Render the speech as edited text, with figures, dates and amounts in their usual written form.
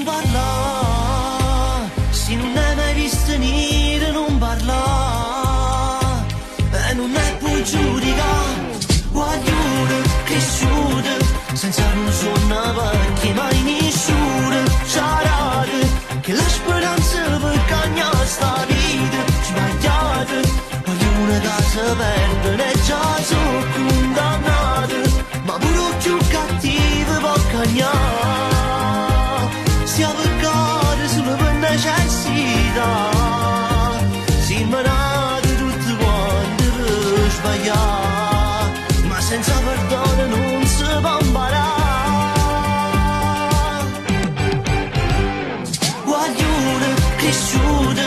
parla, se non hai mai visto niente non parla, e non è più giudica, guaglione, cresciute, senza non suona perché mai nessuno c'arate, che la speranza per cagnare sta vita, sbagliate, guaglione che si perdono e già sono condannate, ma pure più cattivo può cagnare. Sia peccato solo per necessità, si manate tutti quanti per sbagliare, ma senza perdono non si può imparare. Guaglione, cresciuto,